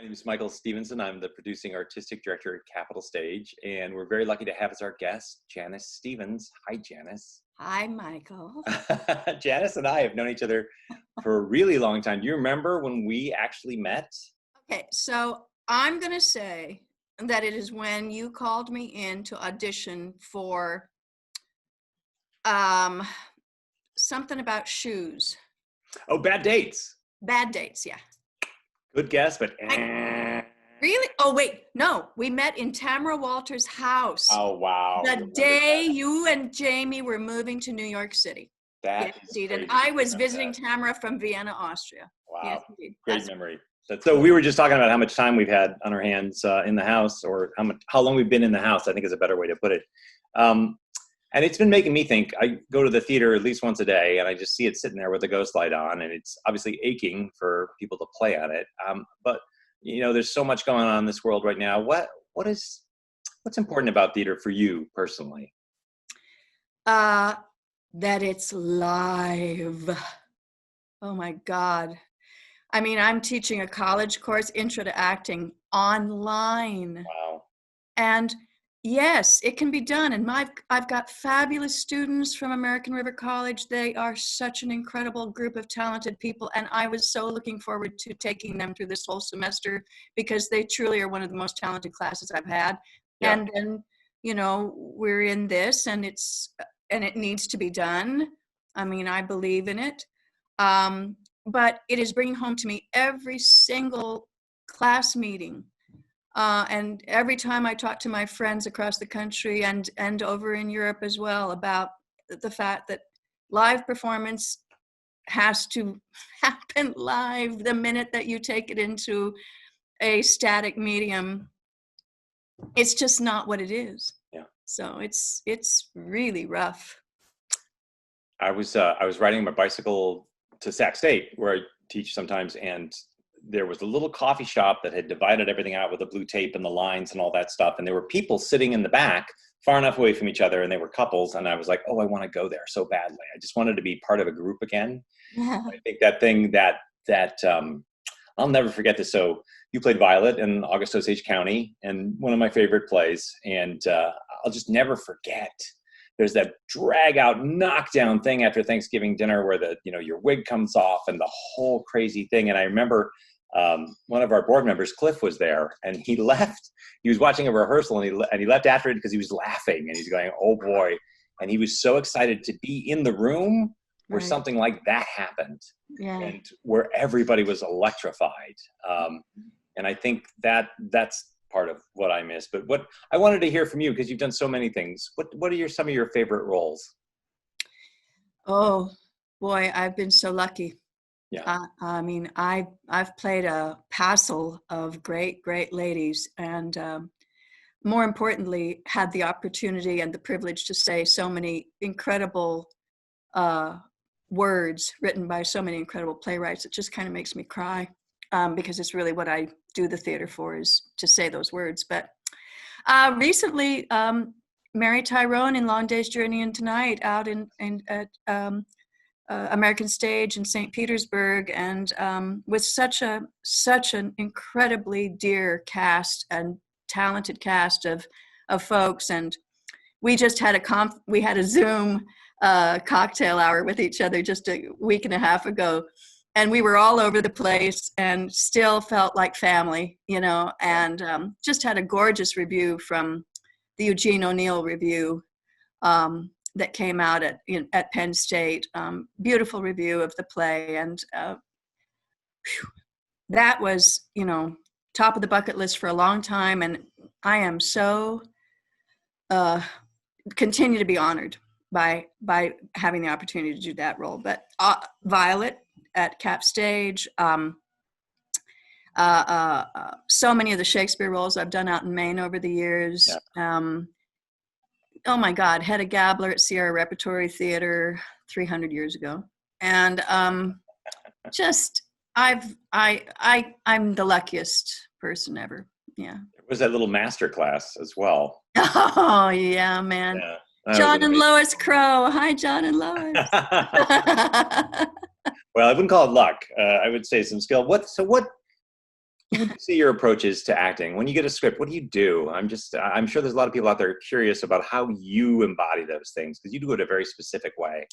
name is Michael Stevenson. I'm the producing artistic director at Capitol Stage, and we're very lucky to have as our guest, Janis Stevens. Hi, Janis. Hi, Michael. Janis and I have known each other for a really long time. Do you remember when we actually met? Okay, so I'm going to say that it is when you called me in to audition for something about shoes. Oh, Bad Dates. Bad Dates, yeah. Good guess, but Really? Oh, wait. No, we met in Tamara Walter's house. Oh, wow. The day you and Jamie were moving to New York City. That yes, is indeed. crazy. And I was visiting Tamara from Vienna, Austria. Wow. Yes, indeed. Great memory. So we were just talking about how much time we've had on our hands in the house, or how long we've been in the house, I think is a better way to put it. And it's been making me think. I go to the theater at least once a day, and I just see it sitting there with a ghost light on, and it's obviously aching for people to play on it. But you know, there's so much going on in this world right now. What's important about theater for you personally? That it's live. Oh my God. I mean, I'm teaching a college course, Intro to Acting, online. Wow. And yes, it can be done. And I've got fabulous students from American River College. They are such an incredible group of talented people. And I was so looking forward to taking them through this whole semester because they truly are one of the most talented classes I've had. Yeah. And then, you know, we're in this and it needs to be done. I mean, I believe in it. But it is bringing home to me every single class meeting. And every time I talk to my friends across the country and over in Europe as well about the fact that live performance has to happen live the minute that you take it into a static medium. It's just not what it is. Yeah. So it's really rough. I was riding my bicycle to Sac State, where I teach sometimes, and there was a little coffee shop that had divided everything out with the blue tape and the lines and all that stuff. And there were people sitting in the back far enough away from each other, and they were couples. And I was like, oh, I want to go there so badly. I just wanted to be part of a group again. Yeah. I think that thing that I'll never forget this. So you played Violet in August Osage County, and one of my favorite plays. And I'll just never forget. There's that drag out knockdown thing after Thanksgiving dinner where your wig comes off and the whole crazy thing. And I remember one of our board members, Cliff, was there, and he left. He was watching a rehearsal, and he left after it because he was laughing, and he's going, "Oh boy!" And he was so excited to be in the room where something like that happened, and where everybody was electrified. And I think that's part of what I miss. But what I wanted to hear from you, because you've done so many things. What are some of your favorite roles? Oh boy, I've been so lucky. Yeah. I mean, I've played a passel of great ladies, and more importantly, had the opportunity and the privilege to say so many incredible words written by so many incredible playwrights. It just kind of makes me cry. Because it's really what I do the theater for, is to say those words. But recently, Mary Tyrone in Long Day's Journey into Night out at American Stage in St. Petersburg, and with such an incredibly dear cast and talented cast of folks. And we just had a Zoom cocktail hour with each other just a week and a half ago. And we were all over the place and still felt like family, and just had a gorgeous review from the Eugene O'Neill review that came out at Penn State. Beautiful review of the play. And that was, top of the bucket list for a long time. And I am so continue to be honored by having the opportunity to do that role. But Violet at Cap Stage, so many of the Shakespeare roles I've done out in Maine over the years. Yeah. Oh my God, Hedda Gabler at Sierra Repertory Theater 300 years ago, and just I'm the luckiest person ever. Yeah. There was that little master class as well. Oh yeah, man. Yeah, John and Lois Crow. Hi, John and Lois. Well, I wouldn't call it luck. I would say some skill. would you say your approach is to acting? When you get a script, what do you do? I'm sure there's a lot of people out there curious about how you embody those things, because you do it a very specific way.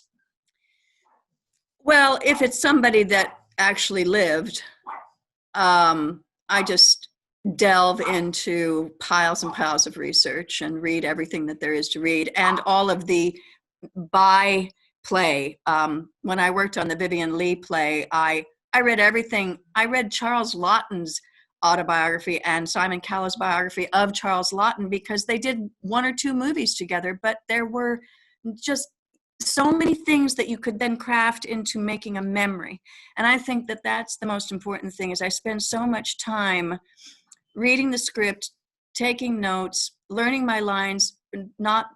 Well, if it's somebody that actually lived, I just delve into piles and piles of research and read everything that there is to read, and all of the by play. When I worked on the Vivian Leigh play, I read everything. I read Charles Laughton's autobiography and Simon Cowell's biography of Charles Laughton, because they did 1 or 2 movies together, but there were just so many things that you could then craft into making a memory. And I think that that's the most important thing, is I spend so much time reading the script, taking notes, learning my lines, not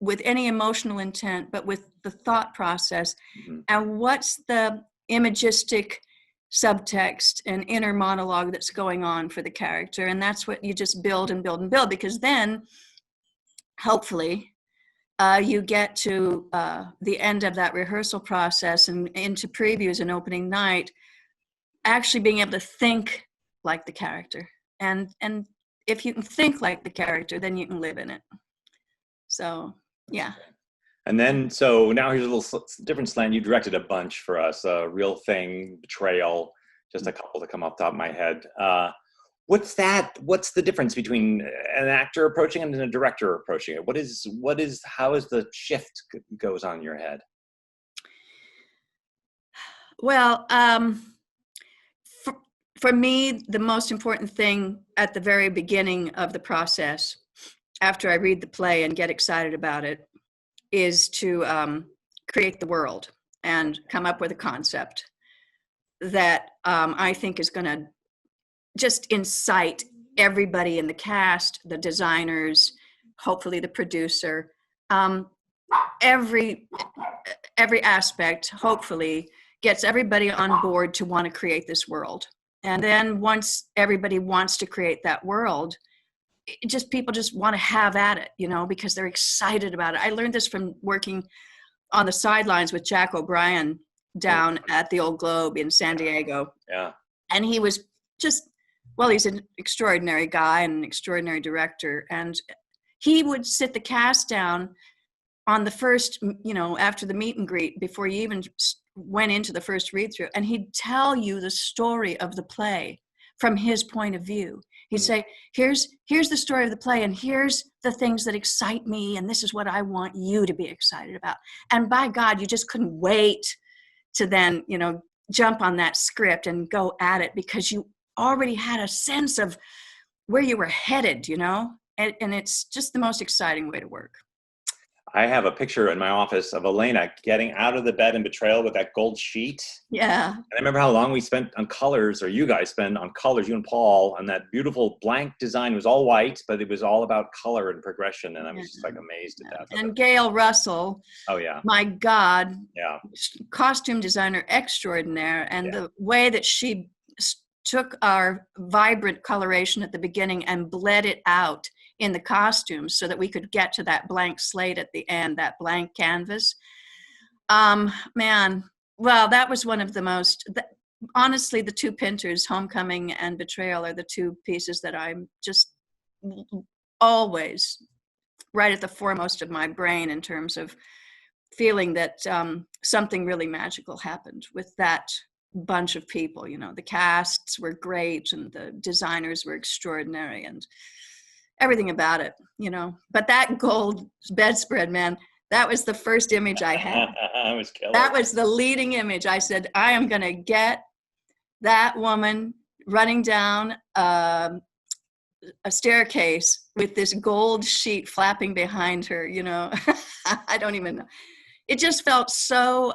with any emotional intent, but with the thought process. Mm-hmm. And what's the imagistic subtext and inner monologue that's going on for the character. And that's what you just build and build and build, because then hopefully you get to the end of that rehearsal process and into previews and opening night, actually being able to think like the character. And if you can think like the character, then you can live in it. So, yeah. And then, so now here's a little different slant. You directed a bunch for us, Real Thing, Betrayal, just a couple to come off the top of my head. What's the difference between an actor approaching it and a director approaching it? How is the shift goes on in your head? Well, for me, the most important thing at the very beginning of the process, after I read the play and get excited about it, is to create the world and come up with a concept that I think is going to just incite everybody in the cast, the designers, hopefully the producer, every aspect, hopefully, gets everybody on board to want to create this world. And then once everybody wants to create that world, people just want to have at it, because they're excited about it. I learned this from working on the sidelines with Jack O'Brien down at the Old Globe in San Diego. Yeah. And he was he's an extraordinary guy and an extraordinary director. And he would sit the cast down on the first, after the meet and greet, before you even went into the first read through, and he'd tell you the story of the play from his point of view. He'd say, here's the story of the play, and here's the things that excite me, and this is what I want you to be excited about. And by God, you just couldn't wait to then, jump on that script and go at it, because you already had a sense of where you were headed, and it's just the most exciting way to work. I have a picture in my office of Elena getting out of the bed in Betrayal with that gold sheet. Yeah. And I remember how long we spent on colors, or you guys spent on colors, you and Paul, and that beautiful blank design was all white, but it was all about color and progression. And I was just amazed at that. And Gail Russell. Oh, yeah. My God. Yeah. Costume designer extraordinaire. And the way that she took our vibrant coloration at the beginning and bled it out in the costumes so that we could get to that blank slate at the end, that blank canvas. Man, well, that was one of the most, honestly, the 2 Pinters, Homecoming and Betrayal, are the 2 pieces that I'm just always right at the foremost of my brain in terms of feeling that something really magical happened with that bunch of people. The casts were great and the designers were extraordinary and everything about it, but that gold bedspread, man, that was the first image I had. That was the leading image. I said, I am going to get that woman running down a staircase with this gold sheet flapping behind her, I don't even know. It just felt so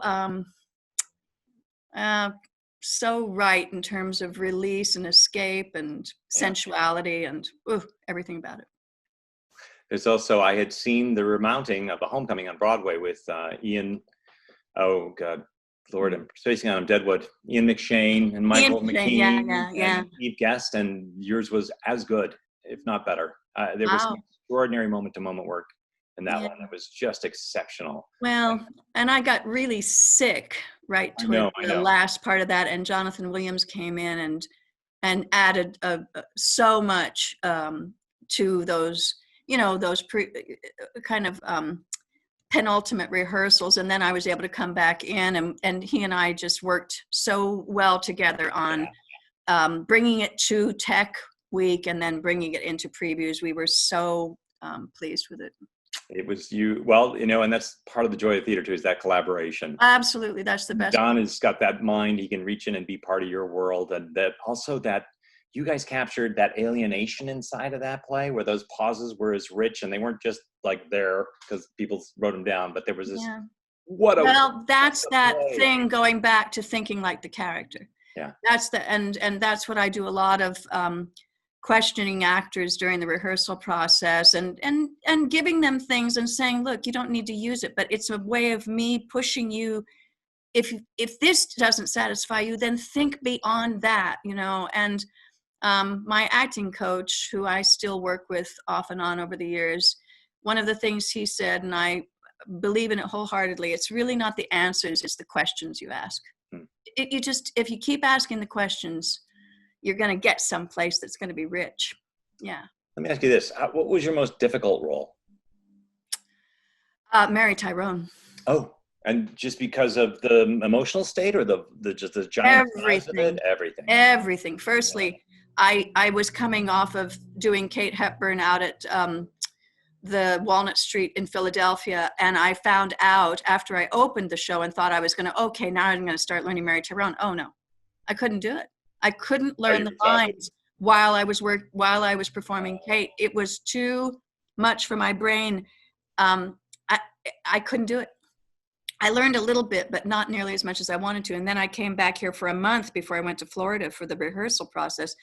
right in terms of release and escape and sensuality and everything about it. There's also, I had seen the remounting of The Homecoming on Broadway with Ian, oh God, Lord, I'm spacing on him, Deadwood, Ian McShane and Michael McKean and Eve Guest, and yours was as good, if not better. There was some extraordinary moment-to-moment work in that one. It was just exceptional. Well, and I got really sick right toward the last part of that, and Jonathan Williams came in and added so much to those, those kind of penultimate rehearsals. And then I was able to come back in, and he and I just worked so well together on bringing it to Tech Week and then bringing it into previews. We were so pleased with it. It was and that's part of the joy of theater too, is that collaboration. Absolutely, that's the best. Don has got that mind; he can reach in and be part of your world, and that also that you guys captured that alienation inside of that play, where those pauses were as rich, and they weren't just like there because people wrote them down, but there was this. Yeah. That's that thing, going back to thinking like the character. Yeah. That's and that's what I do a lot of. Questioning actors during the rehearsal process and giving them things and saying, look, you don't need to use it, but it's a way of me pushing you. If this doesn't satisfy you, then think beyond that, and my acting coach, who I still work with off and on over the years, one of the things he said, and I believe in it wholeheartedly, it's really not the answers, it's the questions you ask. If you keep asking the questions, you're going to get someplace that's going to be rich. Yeah. Let me ask you this. What was your most difficult role? Mary Tyrone. Oh, and just because of the emotional state, or the just the giant size of it? Everything. Firstly, I was coming off of doing Kate Hepburn out at the Walnut Street in Philadelphia, and I found out after I opened the show and thought I was going to, okay, now I'm going to start learning Mary Tyrone. Oh no, I couldn't do it. I couldn't learn the lines while I was performing Kate. It was too much for my brain. I couldn't do it. I learned a little bit, but not nearly as much as I wanted to. And then I came back here for a month before I went to Florida for the rehearsal process.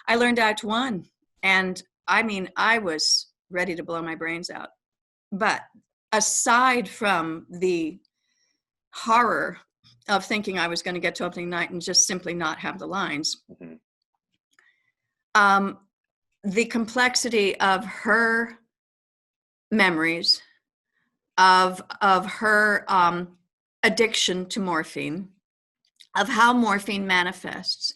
I learned Act 1, and I was ready to blow my brains out. But aside from the horror of thinking I was going to get to opening night and just simply not have the lines. Mm-hmm. The complexity of her memories, of her addiction to morphine, of how morphine manifests,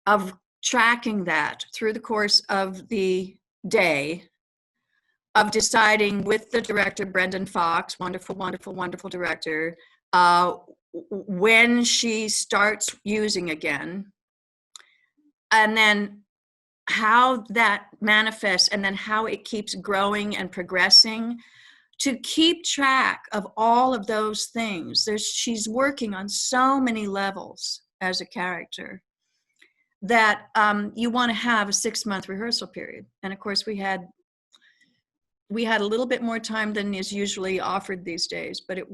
of tracking that through the course of the day, of deciding with the director, Brendan Fox, wonderful, wonderful, wonderful director, when she starts using again, and then how that manifests, and then how it keeps growing and progressing, to keep track of all of those things. She's working on so many levels as a character that you want to have a 6-month rehearsal period. And of course we had a little bit more time than is usually offered these days, but it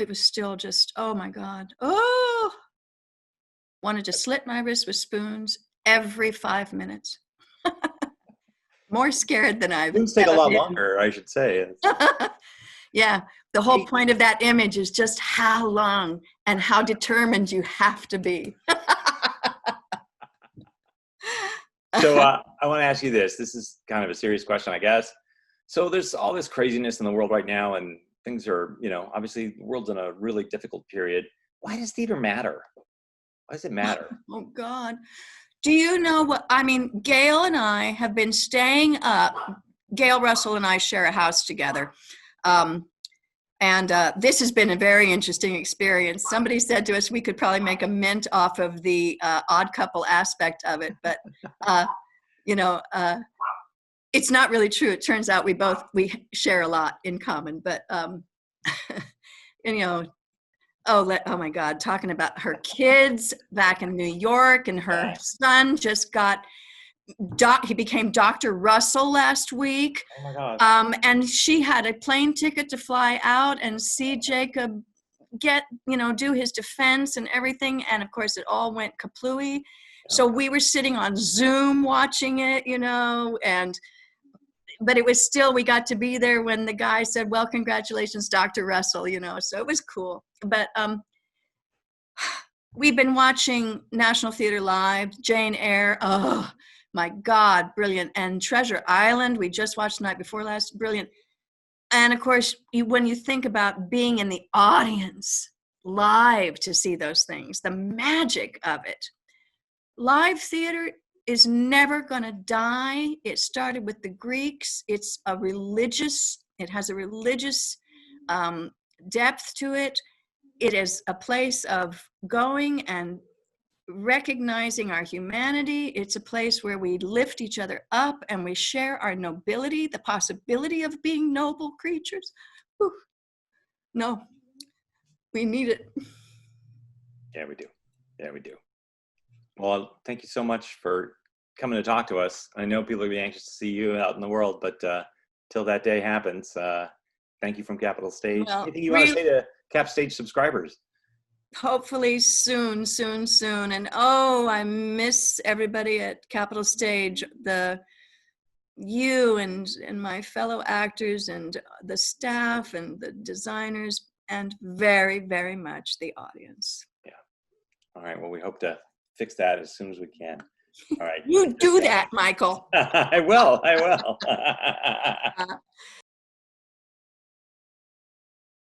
was still just, oh my God. Oh, wanted to slit my wrist with spoons every 5 minutes. More scared than I've Spoons take a lot longer, I should say. Yeah, the whole point of that image is just how long and how determined you have to be. So I want to ask you this. This is kind of a serious question, I guess. So there's all this craziness in the world right now, and things are, obviously the world's in a really difficult period. Why does theater matter? Why does it matter? Oh God. Do you know what, Gail and I have been staying up. Gail Russell and I share a house together. And this has been a very interesting experience. Somebody said to us we could probably make a mint off of the odd couple aspect of it, but it's not really true. It turns out we share a lot in common, but oh my God, talking about her kids back in New York, and her son just he became Dr. Russell last week. Oh my God. And she had a plane ticket to fly out and see Jacob do his defense and everything. And of course it all went kaplooey. Yeah. So we were sitting on Zoom watching it, but it was still, we got to be there when the guy said, well, congratulations, Dr. Russell, so it was cool. But we've been watching National Theater Live, Jane Eyre, oh my God, brilliant. And Treasure Island, we just watched the night before last, brilliant. And of course, when you think about being in the audience live to see those things, the magic of it, live theater is never going to die. It started with the Greeks. It has a religious depth to it. It is a place of going and recognizing our humanity. It's a place where we lift each other up and we share our nobility, the possibility of being noble creatures. Whew. No, we need it. Yeah, we do. Yeah, we do. Well, thank you so much for coming to talk to us. I know people will be anxious to see you out in the world, but till that day happens, thank you from Capital Stage. Well, Anything you want to say to Cap Stage subscribers? Hopefully soon. And oh, I miss everybody at Capital Stage, you and my fellow actors and the staff and the designers, and very, very much the audience. Yeah. All right. Well, we hope to fix that as soon as we can. All right. You do that, Michael. I will.